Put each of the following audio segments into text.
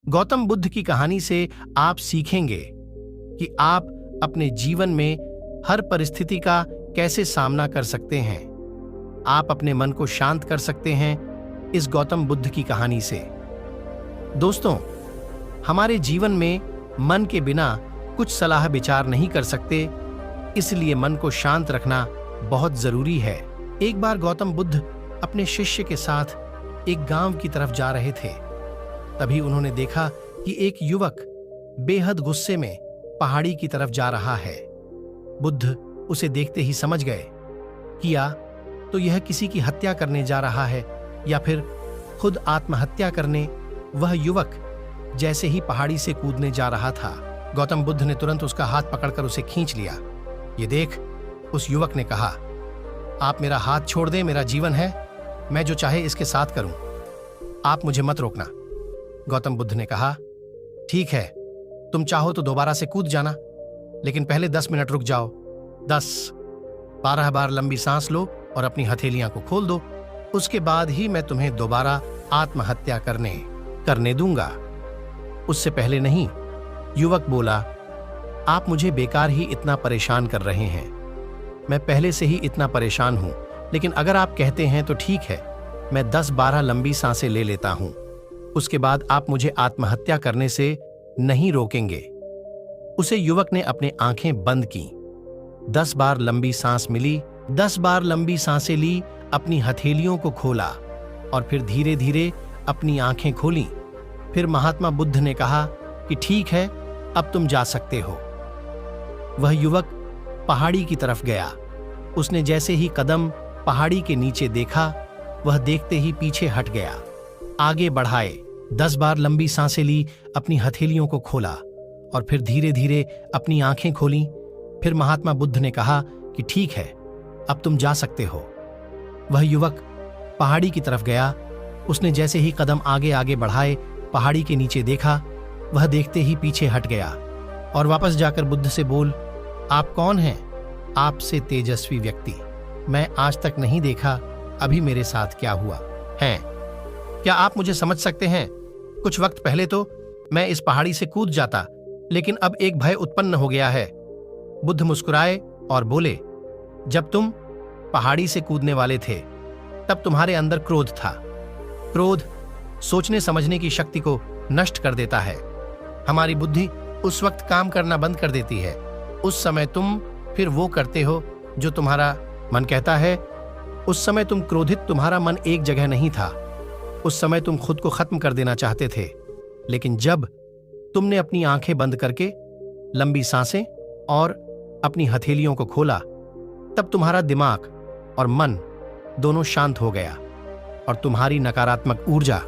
गौतम बुद्ध की कहानी से आप सीखेंगे कि आप अपने जीवन में हर परिस्थिति का कैसे सामना कर सकते हैं। आप अपने मन को शांत कर सकते हैं इस गौतम बुद्ध की कहानी से। दोस्तों, हमारे जीवन में मन के बिना कुछ सलाह विचार नहीं कर सकते, इसलिए मन को शांत रखना बहुत जरूरी है। एक बार गौतम बुद्ध अपने शिष्य के साथ एक गांव की तरफ जा रहे थे। तभी उन्होंने देखा कि एक युवक बेहद गुस्से में पहाड़ी की तरफ जा रहा है। बुद्ध उसे देखते ही समझ गए कि या तो यह किसी की हत्या करने जा रहा है या फिर खुद आत्महत्या करने। वह युवक जैसे ही पहाड़ी से कूदने जा रहा था, गौतम बुद्ध ने तुरंत उसका हाथ पकड़कर उसे खींच लिया। ये देख उस युवक ने कहा, आप मेरा हाथ छोड़ दें, मेरा जीवन है, मैं जो चाहे इसके साथ करूं, आप मुझे मत रोकना। गौतम बुद्ध ने कहा, ठीक है, तुम चाहो तो दोबारा से कूद जाना, लेकिन पहले 10 मिनट रुक जाओ। 10-12 बार लंबी सांस लो और अपनी हथेलियां को खोल दो, उसके बाद ही मैं तुम्हें दोबारा आत्महत्या करने दूंगा। उससे पहले नहीं। युवक बोला, आप मुझे बेकार ही इतना परेशान कर रहे हैं, मैं पहले से ही इतना परेशान हूं, लेकिन अगर आप कहते हैं तो ठीक है, मैं 10-12 लंबी सांसें ले लेता हूं, उसके बाद आप मुझे आत्महत्या करने से नहीं रोकेंगे। उसे युवक ने अपनी आंखें बंद की, 10 बार लंबी सांस मिली, 10 बार लंबी सांसें ली, अपनी हथेलियों को खोला और फिर धीरे धीरे अपनी आंखें खोलीं। फिर महात्मा बुद्ध ने कहा कि ठीक है, अब तुम जा सकते हो। वह युवक पहाड़ी की तरफ गया। उसने जैसे ही कदम पहाड़ी के नीचे देखा, वह देखते ही पीछे हट गया। आगे बढ़ाए, 10 बार लंबी सांसें ली, अपनी हथेलियों को खोला और फिर धीरे धीरे अपनी आंखें खोलीं। फिर महात्मा बुद्ध ने कहा कि ठीक है, अब तुम जा सकते हो। वह युवक पहाड़ी की तरफ गया। उसने जैसे ही कदम आगे आगे बढ़ाए, पहाड़ी के नीचे देखा, वह देखते ही पीछे हट गया और वापस जाकर बुद्ध से बोल, आप कौन हैं? आपसे तेजस्वी व्यक्ति मैं आज तक नहीं देखा, अभी मेरे साथ क्या हुआ है? क्या आप मुझे समझ सकते हैं? कुछ वक्त पहले तो मैं इस पहाड़ी से कूद जाता, लेकिन अब एक भय उत्पन्न हो गया है। बुद्ध मुस्कुराए और बोले, जब तुम पहाड़ी से कूदने वाले थे, तब तुम्हारे अंदर क्रोध था। क्रोध सोचने समझने की शक्ति को नष्ट कर देता है। हमारी बुद्धि उस वक्त काम करना बंद कर देती है। उस समय तुम फिर वो करते हो जो तुम्हारा मन कहता है। उस समय तुम क्रोधित, तुम्हारा मन एक जगह नहीं था। उस समय तुम खुद को खत्म कर देना चाहते थे, लेकिन जब तुमने अपनी आंखें बंद करके लंबी सांसें और अपनी हथेलियों को खोला, तब तुम्हारा दिमाग और मन दोनों शांत हो गया और तुम्हारी नकारात्मक ऊर्जा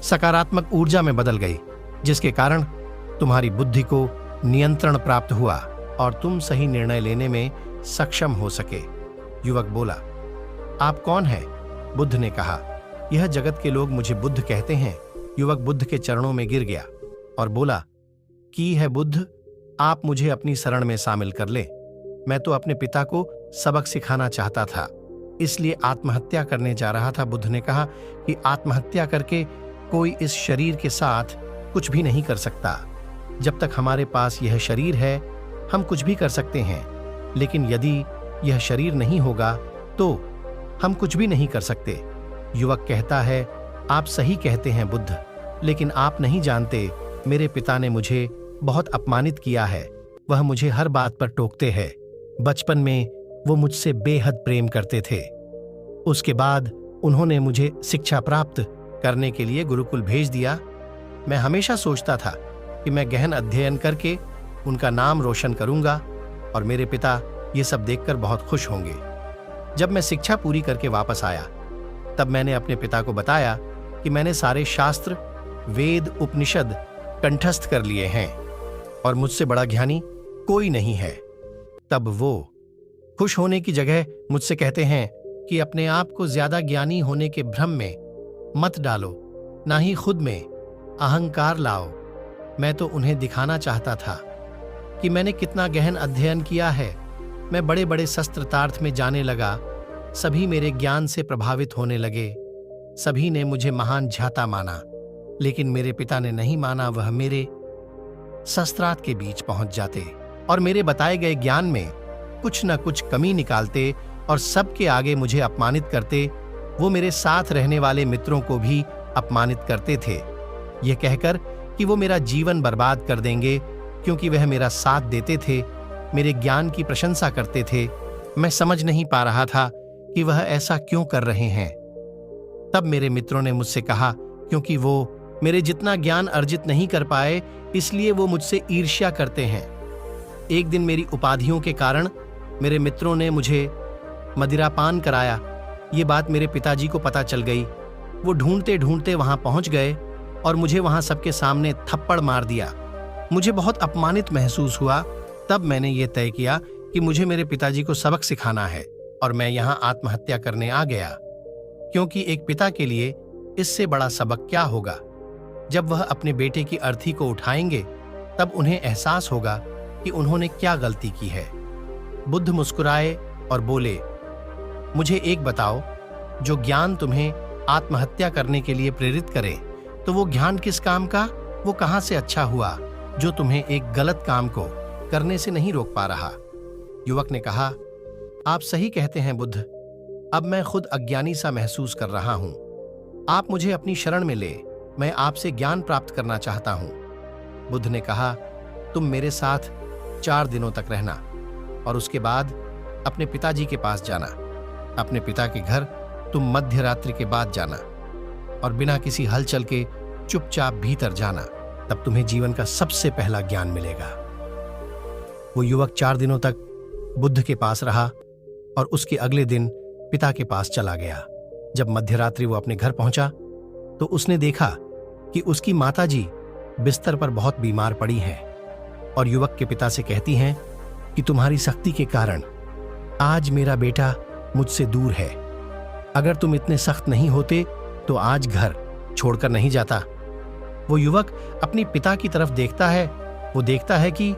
सकारात्मक ऊर्जा में बदल गई, जिसके कारण तुम्हारी बुद्धि को नियंत्रण प्राप्त हुआ और तुम सही निर्णय लेने में सक्षम हो सके। युवक बोला, आप कौन हैं? बुद्ध ने कहा, यह जगत के लोग मुझे बुद्ध कहते हैं। युवक बुद्ध के चरणों में गिर गया और बोला, की है बुद्ध, आप मुझे अपनी शरण में शामिल कर ले। मैं तो अपने पिता को सबक सिखाना चाहता था, इसलिए आत्महत्या करने जा रहा था। बुद्ध ने कहा कि आत्महत्या करके कोई इस शरीर के साथ कुछ भी नहीं कर सकता। जब तक हमारे पास यह शरीर है, हम कुछ भी कर सकते हैं, लेकिन यदि यह शरीर नहीं होगा तो हम कुछ भी नहीं कर सकते। युवक कहता है, आप सही कहते हैं बुद्ध, लेकिन आप नहीं जानते, मेरे पिता ने मुझे बहुत अपमानित किया है। वह मुझे हर बात पर टोकते हैं। बचपन में वो मुझसे बेहद प्रेम करते थे। उसके बाद उन्होंने मुझे शिक्षा प्राप्त करने के लिए गुरुकुल भेज दिया। मैं हमेशा सोचता था कि मैं गहन अध्ययन करके उनका नाम रोशन करूंगा और मेरे पिता ये सब देखकर बहुत खुश होंगे। जब मैं शिक्षा पूरी करके वापस आया, तब मैंने अपने पिता को बताया कि मैंने सारे शास्त्र, वेद, उपनिषद कंठस्थ कर लिए हैं और मुझसे बड़ा ज्ञानी कोई नहीं है। तब वो खुश होने की जगह मुझसे कहते हैं कि अपने आप को ज्यादा ज्ञानी होने के भ्रम में मत डालो, ना ही खुद में अहंकार लाओ। मैं तो उन्हें दिखाना चाहता था कि मैंने कितना गहन अध्ययन किया है। मैं बड़े बड़े शस्त्रतार्थ में जाने लगा। सभी मेरे ज्ञान से प्रभावित होने लगे। सभी ने मुझे महान झाता माना। लेकिन मेरे पिता ने नहीं माना। वह मेरे शस्त्रास्त्र के बीच पहुंच जाते और मेरे बताए गए ज्ञान में कुछ न कुछ कमी निकालते और सबके आगे मुझे अपमानित करते। वो मेरे साथ रहने वाले मित्रों को भी अपमानित करते थे, यह कहकर कि वो मेरा जीवन बर्बाद कर देंगे, क्योंकि वह मेरा साथ देते थे, मेरे ज्ञान की प्रशंसा करते थे। मैं समझ नहीं पा रहा था कि वह ऐसा क्यों कर रहे हैं। तब मेरे मित्रों ने मुझसे कहा, क्योंकि वो मेरे जितना ज्ञान अर्जित नहीं कर पाए, इसलिए वो मुझसे ईर्ष्या करते हैं। एक दिन मेरी उपाधियों के कारण मेरे मित्रों ने मुझे मदिरापान कराया। ये बात मेरे पिताजी को पता चल गई। वो ढूंढते ढूंढते वहां पहुंच गए और मुझे वहां सबके सामने थप्पड़ मार दिया। मुझे बहुत अपमानित महसूस हुआ। तब मैंने ये तय किया कि मुझे मेरे पिताजी को सबक सिखाना है और मैं यहाँ आत्महत्या करने आ गया, क्योंकि एक पिता के लिए इससे बड़ा सबक क्या होगा। जब वह अपने बेटे की अर्थी को उठाएंगे, तब उन्हें एहसास होगा कि उन्होंने क्या गलती की है। बुद्ध मुस्कुराए और बोले, मुझे एक बताओ, जो ज्ञान तुम्हें आत्महत्या करने के लिए प्रेरित करे, तो वो ज्ञान किस काम का, वो कहां से अच्छा हुआ, जो तुम्हें एक गलत काम को करने से नहीं रोक पा रहा। युवक ने कहा, आप सही कहते हैं बुद्ध। अब मैं खुद अज्ञानी सा महसूस कर रहा हूं। आप मुझे अपनी शरण में ले, मैं आपसे ज्ञान प्राप्त करना चाहता हूं। बुद्ध ने कहा, तुम मेरे साथ 4 दिनों तक रहना और उसके बाद अपने पिताजी के पास जाना। अपने पिता के घर तुम मध्य रात्रि के बाद जाना और बिना किसी हलचल के चुपचाप भीतर जाना, तब तुम्हें जीवन का सबसे पहला ज्ञान मिलेगा। वो युवक 4 दिनों तक बुद्ध के पास रहा और उसके अगले दिन पिता के पास चला गया। जब मध्यरात्रि वो अपने घर पहुंचा तो उसने देखा कि उसकी माताजी बिस्तर पर बहुत बीमार पड़ी हैं और युवक के पिता से कहती हैं कि तुम्हारी सख्ती के कारण आज मेरा बेटा मुझसे दूर है। अगर तुम इतने सख्त नहीं होते तो आज घर छोड़कर नहीं जाता। वो युवक अपने पिता की तरफ देखता है। वो देखता है कि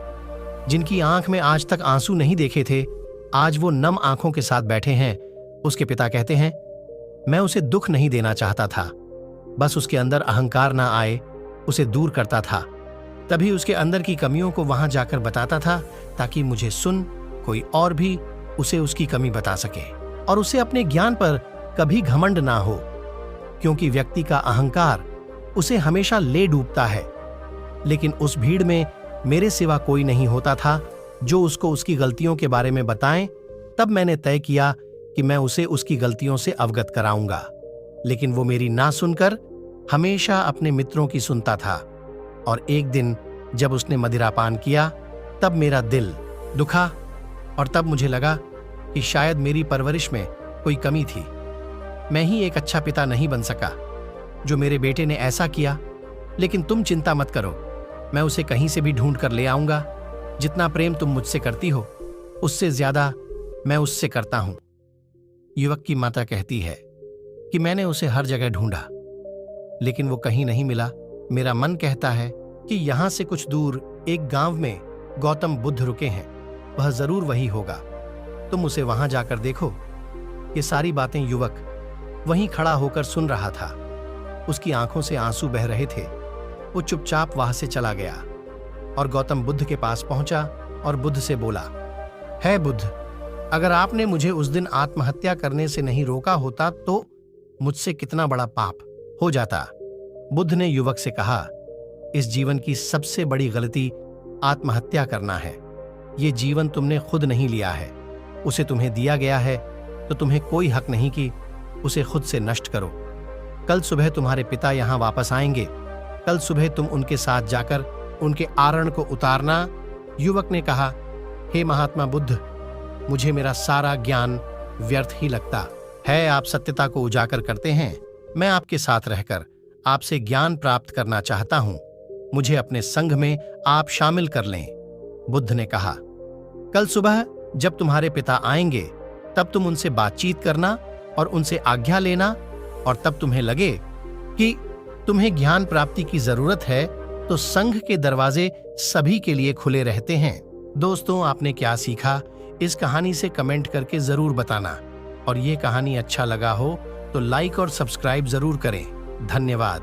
जिनकी आंख में आज तक आंसू नहीं देखे थे, आज वो नम आंखों के साथ बैठे हैं। उसके पिता कहते हैं, मैं उसे दुख नहीं देना चाहता था, बस उसके अंदर अहंकार ना आए, उसे दूर करता था। तभी उसके अंदर की कमियों को वहां जाकर बताता था, ताकि मुझे सुन कोई और भी उसे उसकी कमी बता सके और उसे अपने ज्ञान पर कभी घमंड ना हो, क्योंकि व्यक्ति का अहंकार उसे हमेशा ले डूबता है। लेकिन उस भीड़ में मेरे सिवा कोई नहीं होता था जो उसको उसकी गलतियों के बारे में बताएं। तब मैंने तय किया कि मैं उसे उसकी गलतियों से अवगत कराऊंगा, लेकिन वो मेरी ना सुनकर हमेशा अपने मित्रों की सुनता था। और एक दिन जब उसने मदिरापान किया, तब मेरा दिल दुखा और तब मुझे लगा कि शायद मेरी परवरिश में कोई कमी थी। मैं ही एक अच्छा पिता नहीं बन सका जो मेरे बेटे ने ऐसा किया। लेकिन तुम चिंता मत करो, मैं उसे कहीं से भी ढूंढ कर ले आऊंगा। जितना प्रेम तुम मुझसे करती हो, उससे ज्यादा मैं उससे करता हूं। युवक की माता कहती है कि मैंने उसे हर जगह ढूंढा, लेकिन वो कहीं नहीं मिला। मेरा मन कहता है कि यहां से कुछ दूर एक गांव में गौतम बुद्ध रुके हैं, वह जरूर वही होगा। तुम उसे वहां जाकर देखो। ये सारी बातें युवक वहीं खड़ा होकर सुन रहा था। उसकी आंखों से आंसू बह रहे थे। वो चुपचाप वहां से चला गया और गौतम बुद्ध के पास पहुंचा और बुद्ध से बोला, है बुद्ध, अगर आपने मुझे उस दिन आत्महत्या करने से नहीं रोका होता तो मुझसे कितना बड़ा पाप हो जाता। बुद्ध ने युवक से कहा, इस जीवन की सबसे बड़ी गलती आत्महत्या करना है। ये जीवन तुमने खुद नहीं लिया है, उसे तुम्हें दिया गया है, तो तुम्हें कोई हक नहीं कि उसे खुद से नष्ट करो। कल सुबह तुम्हारे पिता यहां वापस आएंगे। कल सुबह तुम उनके साथ जाकर उनके आरण को उतारना। युवक ने कहा, हे महात्मा बुद्ध, मुझे मेरा सारा ज्ञान व्यर्थ ही लगता है। आप सत्यता को उजागर करते हैं। मैं आपके साथ रहकर आपसे ज्ञान प्राप्त करना चाहता हूं। मुझे अपने संघ में आप शामिल कर लें। बुद्ध ने कहा, कल सुबह जब तुम्हारे पिता आएंगे, तब तुम उनसे बातचीत करना और उनसे आज्ञा लेना, और तब तुम्हें लगे कि तुम्हें ज्ञान प्राप्ति की जरूरत है, तो संघ के दरवाजे सभी के लिए खुले रहते हैं। दोस्तों, आपने क्या सीखा इस कहानी से कमेंट करके जरूर बताना, और ये कहानी अच्छा लगा हो तो लाइक और सब्सक्राइब जरूर करें। धन्यवाद।